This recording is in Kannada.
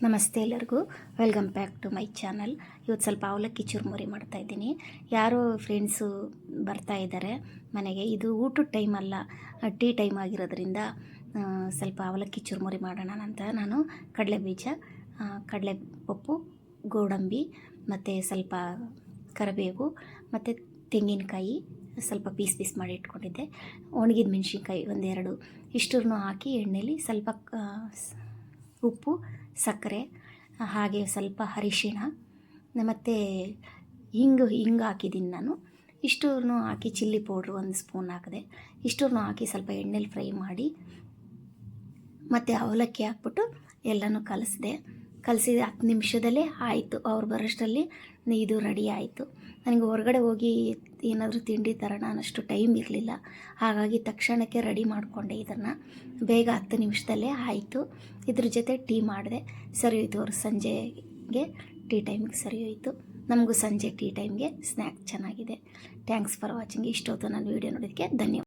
ನಮಸ್ತೆ ಎಲ್ಲರಿಗೂ, welcome back to my channel. ಇವತ್ತು ಸ್ವಲ್ಪ ಅವಲಕ್ಕಿ ಚುರುಮುರಿ ಮಾಡ್ತಾಯಿದ್ದೀನಿ. ಯಾರೋ ಫ್ರೆಂಡ್ಸು ಬರ್ತಾ ಇದ್ದಾರೆ ಮನೆಗೆ. ಇದು ಊಟದ ಟೈಮ್ ಅಲ್ಲ, ಟೀ ಟೈಮ್ ಆಗಿರೋದ್ರಿಂದ ಸ್ವಲ್ಪ ಅವಲಕ್ಕಿ ಚುರುಮುರಿ ಮಾಡೋಣ ಅಂತ ನಾನು ಕಡಲೆ ಬೀಜ, ಕಡಲೆ ಪಪ್ಪು, ಗೋಡಂಬಿ ಮತ್ತು ಸ್ವಲ್ಪ ಕರಿಬೇವು ಮತ್ತು ತೆಂಗಿನಕಾಯಿ ಸ್ವಲ್ಪ ಪೀಸ್ ಮಾಡಿ ಇಟ್ಕೊಂಡಿದ್ದೆ. ಒಣಗಿದ ಮೆಣಸಿನ್ಕಾಯಿ ಒಂದೆರಡು ಇಷ್ಟನ್ನು ಹಾಕಿ ಎಣ್ಣೆಲಿ ಸ್ವಲ್ಪ ಉಪ್ಪು, ಸಕ್ಕರೆ, ಹಾಗೆ ಸ್ವಲ್ಪ ಅರಿಶಿಣ ಮತ್ತು ಹಿಂಗೆ ಹಾಕಿದ್ದೀನಿ ನಾನು. ಇಷ್ಟನ್ನು ಹಾಕಿ ಚಿಲ್ಲಿ ಪೌಡ್ರು 1 ಸ್ಪೂನ್ ಹಾಕಿದೆ. ಇಷ್ಟನ್ನು ಹಾಕಿ ಸ್ವಲ್ಪ ಎಣ್ಣೆಲಿ ಫ್ರೈ ಮಾಡಿ ಮತ್ತು ಅವಲಕ್ಕಿ ಹಾಕ್ಬಿಟ್ಟು ಎಲ್ಲನೂ ಕಲಿಸಿದೆ 10 ನಿಮಿಷದಲ್ಲೇ ಆಯಿತು. ಅವ್ರು ಬರೋಷ್ಟರಲ್ಲಿ ಇದು ರೆಡಿ ಆಯಿತು. ನನಗೆ ಹೊರಗಡೆ ಹೋಗಿ ಏನಾದರೂ ತಿಂಡಿ ತರೋಣ ಅನ್ನೋಷ್ಟು ಟೈಮ್ ಇರಲಿಲ್ಲ. ಹಾಗಾಗಿ ತಕ್ಷಣಕ್ಕೆ ರೆಡಿ ಮಾಡಿಕೊಂಡೆ. ಇದನ್ನು ಬೇಗ 10 ನಿಮಿಷದಲ್ಲೇ ಆಯಿತು. ಇದ್ರ ಜೊತೆ ಟೀ ಮಾಡಿದೆ. ಸರಿ ಹೋಯ್ತು. ಅವ್ರು ಸಂಜೆಗೆ ಟೀ ಟೈಮಿಗೆ ಸರಿ ಹೋಯಿತು. ನಮಗೂ ಸಂಜೆ ಟೀ ಟೈಮ್ಗೆ ಸ್ನ್ಯಾಕ್ ಚೆನ್ನಾಗಿದೆ. Thanks for watching. ಇಷ್ಟೊತ್ತು ನಾನು ವೀಡಿಯೋ ನೋಡೋದಕ್ಕೆ ಧನ್ಯವಾದ.